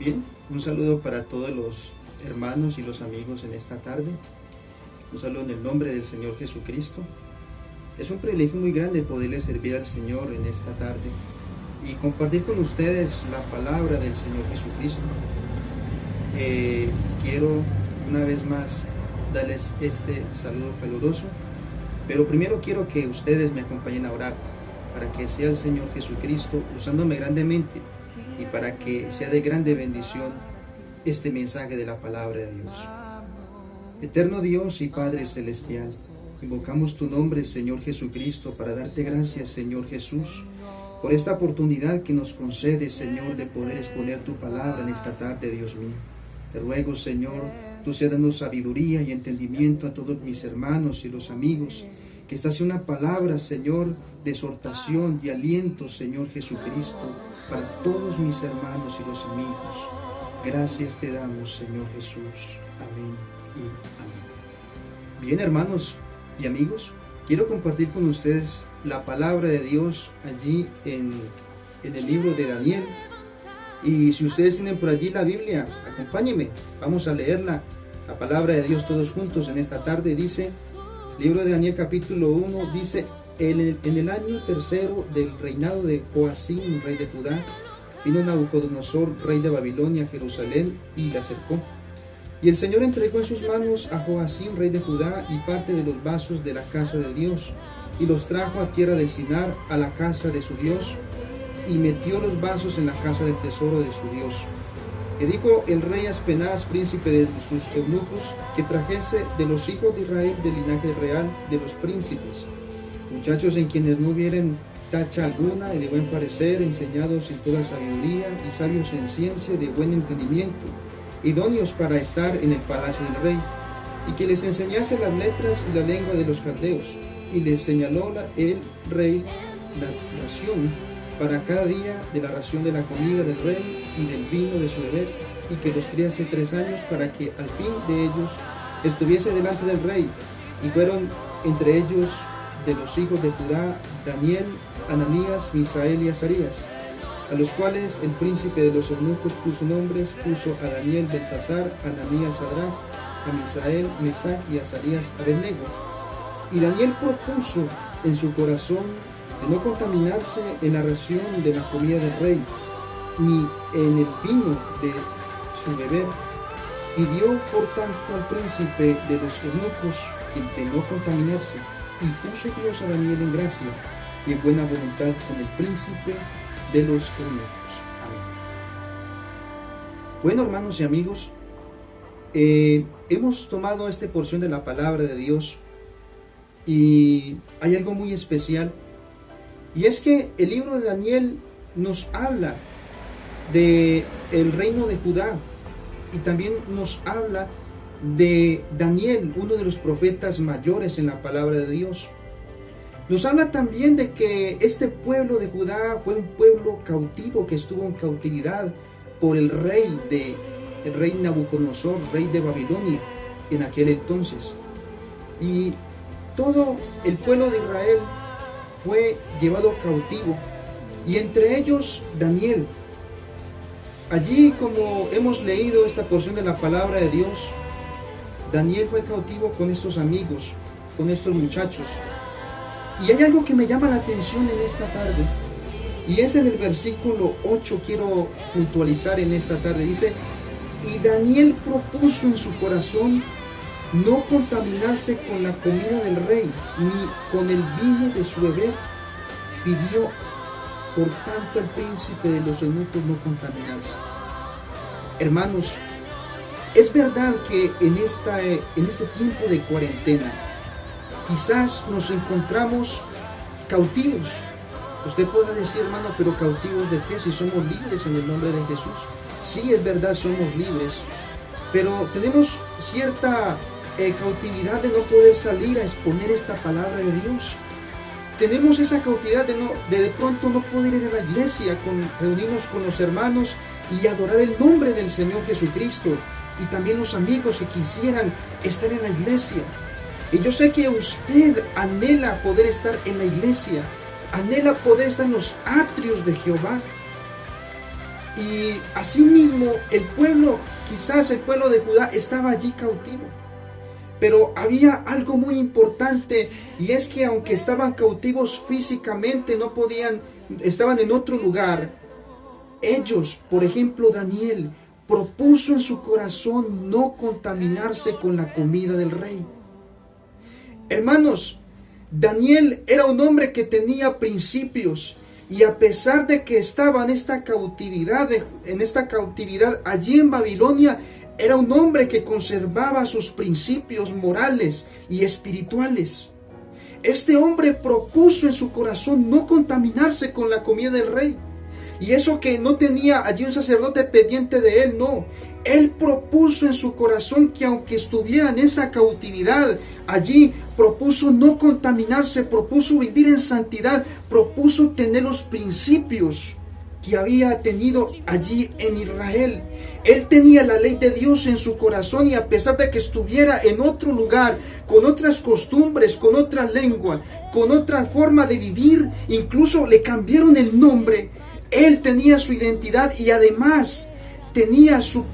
Bien, un saludo para todos los hermanos y los amigos en esta tarde. Un saludo en el nombre del Señor Jesucristo. Es un privilegio muy grande poderle servir al Señor en esta tarde y compartir con ustedes la palabra del Señor Jesucristo. Quiero una vez más darles este saludo caluroso, pero primero quiero que ustedes me acompañen a orar para que sea el Señor Jesucristo usándome grandemente y para que sea de grande bendición este mensaje de la palabra de Dios. Eterno Dios y Padre Celestial, invocamos tu nombre, Señor Jesucristo, para darte gracias, Señor Jesús, por esta oportunidad que nos concede, Señor, de poder exponer tu palabra en esta tarde, Dios mío. Te ruego, Señor, tú seas dando sabiduría y entendimiento a todos mis hermanos y los amigos, que esta sea una palabra, Señor, de exhortación y aliento, Señor Jesucristo, para todos mis hermanos y los amigos. Gracias te damos, Señor Jesús. Amén y amén. Bien, hermanos y amigos, quiero compartir con ustedes la palabra de Dios allí en el libro de Daniel. Y si ustedes tienen por allí la Biblia, acompáñenme, vamos a leerla, la palabra de Dios todos juntos en esta tarde. Dice, libro de Daniel capítulo 1, dice, en el año tercero del reinado de Joacim, rey de Judá, vino Nabucodonosor, rey de Babilonia, a Jerusalén y la cercó. Y el Señor entregó en sus manos a Joacim, rey de Judá, y parte de los vasos de la casa de Dios, y los trajo a tierra de Sinar, a la casa de su Dios, y metió los vasos en la casa del tesoro de su Dios. Y dijo el rey a Aspenaz, príncipe de sus eunucos, que trajese de los hijos de Israel del linaje real de los príncipes, muchachos en quienes no hubieren tacha alguna y de buen parecer, enseñados en toda sabiduría y sabios en ciencia y de buen entendimiento, idóneos para estar en el palacio del rey, y que les enseñase las letras y la lengua de los caldeos. Y les señaló el rey la ración para cada día de la ración de la comida del rey y del vino de su beber, y que los criase 3 años, para que al fin de ellos estuviese delante del rey. Y fueron entre ellos de los hijos de Judá Daniel, Ananías, Misael y Azarías, a los cuales el príncipe de los eunucos puso nombres, puso a Daniel Belsasar, a Ananías Sadrach, a Misael Mesac y a Azarías Abednego. Y Daniel propuso en su corazón de no contaminarse en la ración de la comida del rey, ni en el vino de su beber, y dio por tanto al príncipe de los eunucos de no contaminarse, y puso Dios a Daniel en gracia y en buena voluntad con el príncipe de los eunucos. Amén. Bueno, hermanos y amigos, hemos tomado esta porción de la palabra de Dios y hay algo muy especial, y es que el libro de Daniel nos habla de el reino de Judá y también nos habla de Daniel, uno de los profetas mayores en la palabra de Dios. Nos habla también de que este pueblo de Judá fue un pueblo cautivo que estuvo en cautividad por el rey Nabucodonosor, rey de Babilonia en aquel entonces. Y todo el pueblo de Israel fue llevado cautivo, y entre ellos Daniel. Allí, como hemos leído esta porción de la palabra de Dios, Daniel fue cautivo con estos amigos, con estos muchachos. Y hay algo que me llama la atención en esta tarde, y es en el versículo 8, quiero puntualizar en esta tarde. Dice, y Daniel propuso en su corazón no contaminarse con la comida del rey, ni con el vino de su beber. Pidió por tanto al príncipe de los eunucos no contaminarse. Hermanos, es verdad que en este tiempo de cuarentena quizás nos encontramos cautivos. Usted puede decir, hermano, pero ¿cautivos de qué? Si somos libres en el nombre de Jesús. Sí, es verdad, somos libres, pero tenemos cierta cautividad de no poder salir a exponer esta palabra de Dios. Tenemos esa cautividad de pronto no poder ir a la iglesia, reunirnos con los hermanos y adorar el nombre del Señor Jesucristo, y también los amigos que quisieran estar en la iglesia. Y yo sé que usted anhela poder estar en la iglesia, anhela poder estar en los atrios de Jehová, Y asimismo el pueblo, quizás el pueblo de Judá estaba allí cautivo. Pero había algo muy importante, y es que aunque estaban cautivos físicamente, no podían, estaban en otro lugar. Ellos, por ejemplo Daniel, propuso en su corazón no contaminarse con la comida del rey. Hermanos, Daniel era un hombre que tenía principios, y a pesar de que estaba en esta cautividad allí en Babilonia, era un hombre que conservaba sus principios morales y espirituales. Este hombre propuso en su corazón no contaminarse con la comida del rey. Y eso que no tenía allí un sacerdote pendiente de él, no. Él propuso en su corazón que aunque estuviera en esa cautividad, allí propuso no contaminarse, propuso vivir en santidad, propuso tener los principios que había tenido allí en Israel. Él tenía la ley de Dios en su corazón, y a pesar de que estuviera en otro lugar, con otras costumbres, con otra lengua, con otra forma de vivir, incluso le cambiaron el nombre, él tenía su identidad y además tenía su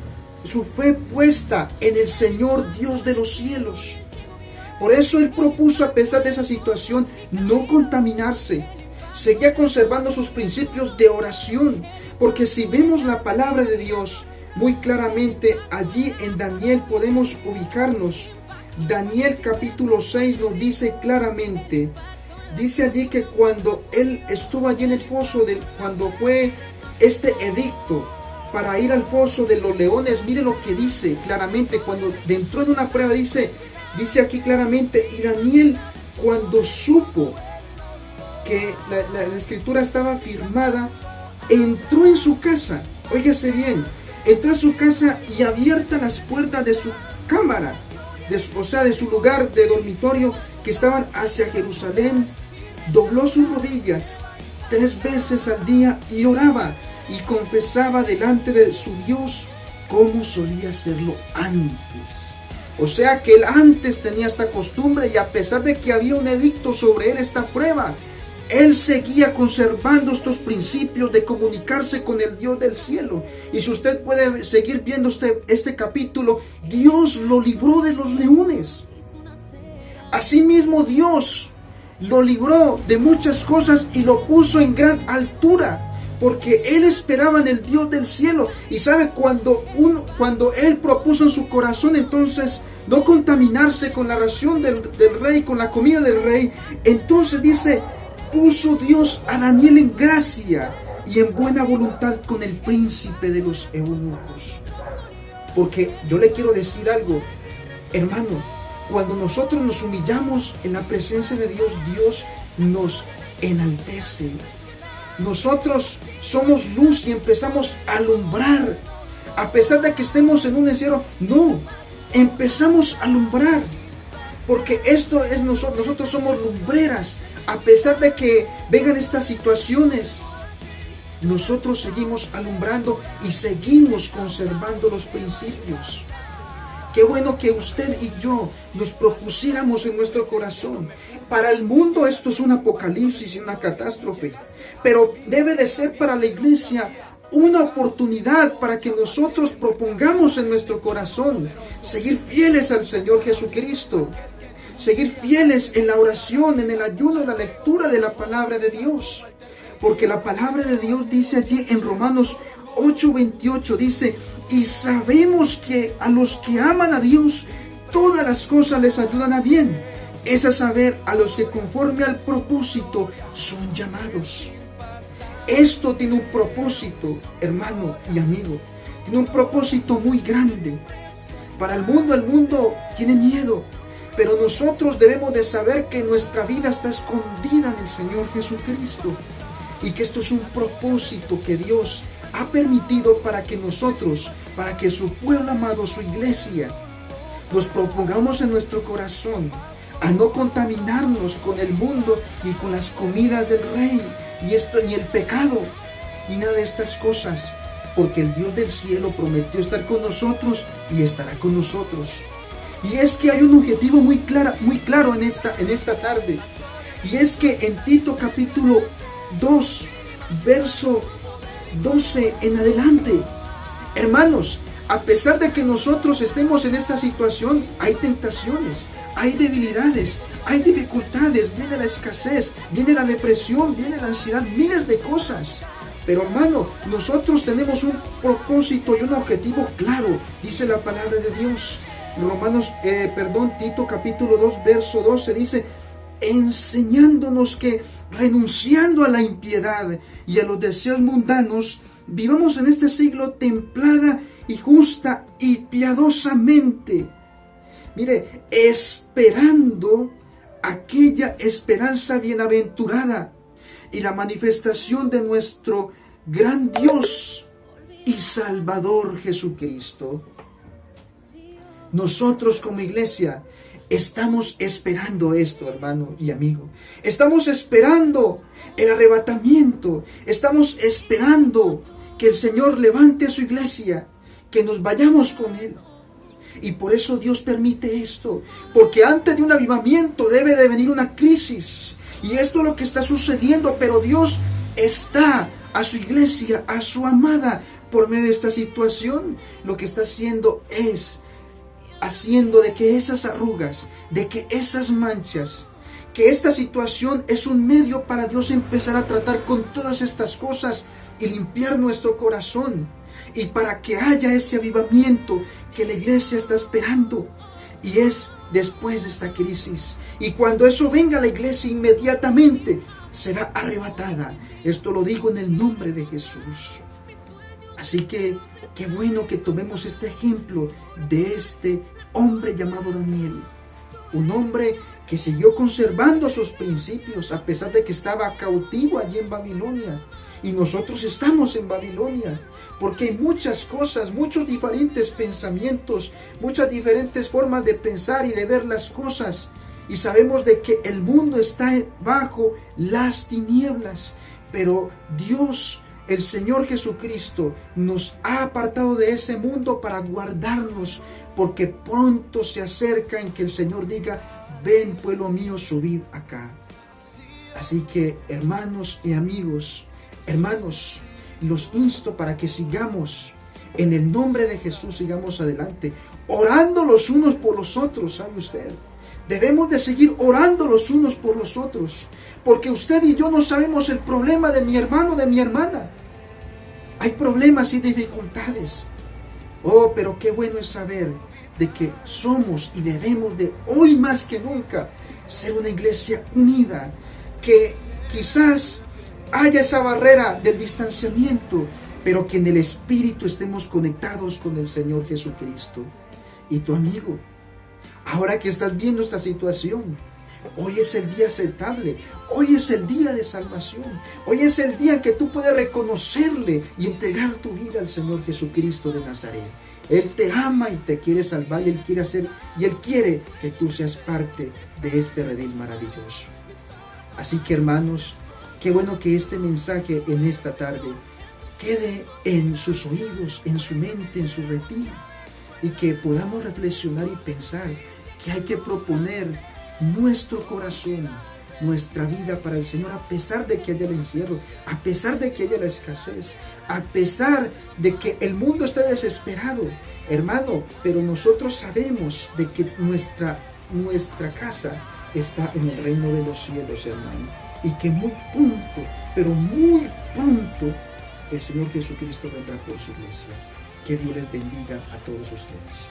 fe puesta en el Señor Dios de los cielos. Por eso él propuso, a pesar de esa situación, no contaminarse. Seguía conservando sus principios de oración, porque si vemos la palabra de Dios muy claramente, allí en Daniel podemos ubicarnos. Daniel capítulo 6 nos dice claramente, dice allí que cuando él estuvo allí en el foso, cuando fue este edicto para ir al foso de los leones, mire lo que dice claramente, cuando entró en una prueba, dice aquí claramente, y Daniel cuando supo que la escritura estaba firmada, entró en su casa, óigase bien, entró en su casa y abiertas las puertas de su cámara, de su lugar de dormitorio que estaban hacia Jerusalén, dobló sus rodillas 3 veces al día y oraba y confesaba delante de su Dios como solía hacerlo antes. O sea que él antes tenía esta costumbre, y a pesar de que había un edicto sobre él, esta prueba, él seguía conservando estos principios de comunicarse con el Dios del cielo. Y si usted puede seguir viendo este capítulo, Dios lo libró de los leones. Asimismo, Dios lo libró de muchas cosas y lo puso en gran altura, porque él esperaba en el Dios del cielo. Y sabe, cuando él propuso en su corazón entonces no contaminarse con la ración del rey, con la comida del rey, entonces dice, puso Dios a Daniel en gracia y en buena voluntad con el príncipe de los eunucos. Porque yo le quiero decir algo, hermano, cuando nosotros nos humillamos en la presencia de Dios, Dios nos enaltece. Nosotros somos luz y empezamos a alumbrar. A pesar de que estemos en un encierro, no, empezamos a alumbrar. Porque esto es nosotros somos lumbreras. A pesar de que vengan estas situaciones, nosotros seguimos alumbrando y seguimos conservando los principios. Qué bueno que usted y yo nos propusiéramos en nuestro corazón. Para el mundo esto es un apocalipsis y una catástrofe, pero debe de ser para la iglesia una oportunidad para que nosotros propongamos en nuestro corazón seguir fieles al Señor Jesucristo, seguir fieles en la oración, en el ayuno, en la lectura de la palabra de Dios. Porque la palabra de Dios dice allí en Romanos 8:28, dice, y sabemos que a los que aman a Dios, todas las cosas les ayudan a bien. Es a saber, a los que conforme al propósito son llamados. Esto tiene un propósito, hermano y amigo. Tiene un propósito muy grande. Para el mundo tiene miedo. Pero nosotros debemos de saber que nuestra vida está escondida en el Señor Jesucristo. Y que esto es un propósito que Dios ha permitido para que nosotros, para que su pueblo amado, su iglesia, nos propongamos en nuestro corazón a no contaminarnos con el mundo y con las comidas del rey, ni el pecado, ni nada de estas cosas, porque el Dios del cielo prometió estar con nosotros y estará con nosotros. Y es que hay un objetivo muy claro en esta tarde, y es que en Tito capítulo 2, verso 12 en adelante. Hermanos, a pesar de que nosotros estemos en esta situación, hay tentaciones, hay debilidades, hay dificultades, viene la escasez, viene la depresión, viene la ansiedad, miles de cosas. Pero hermano, nosotros tenemos un propósito y un objetivo claro, dice la palabra de Dios. Tito capítulo 2, verso 12 dice, enseñándonos que renunciando a la impiedad y a los deseos mundanos, vivamos en este siglo templada y justa y piadosamente. Mire, esperando aquella esperanza bienaventurada y la manifestación de nuestro gran Dios y Salvador Jesucristo. Nosotros como iglesia estamos esperando esto, hermano y amigo. Estamos esperando el arrebatamiento. Estamos esperando que el Señor levante a su iglesia, que nos vayamos con Él. Y por eso Dios permite esto, porque antes de un avivamiento debe de venir una crisis. Y esto es lo que está sucediendo, pero Dios está a su iglesia, a su amada, por medio de esta situación. Lo que está haciendo es haciendo de que esas arrugas, de que esas manchas, que esta situación es un medio para Dios empezar a tratar con todas estas cosas y limpiar nuestro corazón, y para que haya ese avivamiento que la iglesia está esperando, y es después de esta crisis. Y cuando eso venga, la iglesia inmediatamente será arrebatada. Esto lo digo en el nombre de Jesús. Así que qué bueno que tomemos este ejemplo de este hombre llamado Daniel, un hombre que siguió conservando sus principios a pesar de que estaba cautivo allí en Babilonia. Y nosotros estamos en Babilonia, porque hay muchas cosas, muchos diferentes pensamientos, muchas diferentes formas de pensar y de ver las cosas. Y sabemos de que el mundo está bajo las tinieblas, pero Dios, el Señor Jesucristo, nos ha apartado de ese mundo para guardarnos, porque pronto se acerca en que el Señor diga, ven pueblo mío, subid acá. Así que hermanos y amigos, hermanos, los insto para que sigamos en el nombre de Jesús, sigamos adelante, orando los unos por los otros. ¿Sabe usted? Debemos de seguir orando los unos por los otros, porque usted y yo no sabemos el problema de mi hermano, de mi hermana. Hay problemas y dificultades. Oh, pero qué bueno es saber de que somos y debemos de, hoy más que nunca, ser una iglesia unida, que quizás haya esa barrera del distanciamiento, pero que en el Espíritu estemos conectados con el Señor Jesucristo. Y tu amigo, ahora que estás viendo esta situación, hoy es el día aceptable, hoy es el día de salvación, hoy es el día en que tú puedes reconocerle y entregar tu vida al Señor Jesucristo de Nazaret. Él te ama y te quiere salvar, y Él quiere hacer, y Él quiere que tú seas parte de este redil maravilloso. Así que hermanos, qué bueno que este mensaje en esta tarde quede en sus oídos, en su mente, en su retiro, y que podamos reflexionar y pensar que hay que proponer nuestro corazón, nuestra vida para el Señor, a pesar de que haya el encierro, a pesar de que haya la escasez, a pesar de que el mundo esté desesperado, hermano, pero nosotros sabemos de que nuestra casa está en el reino de los cielos, hermano, y que muy pronto, pero muy pronto, el Señor Jesucristo vendrá por su iglesia. Que Dios les bendiga a todos ustedes.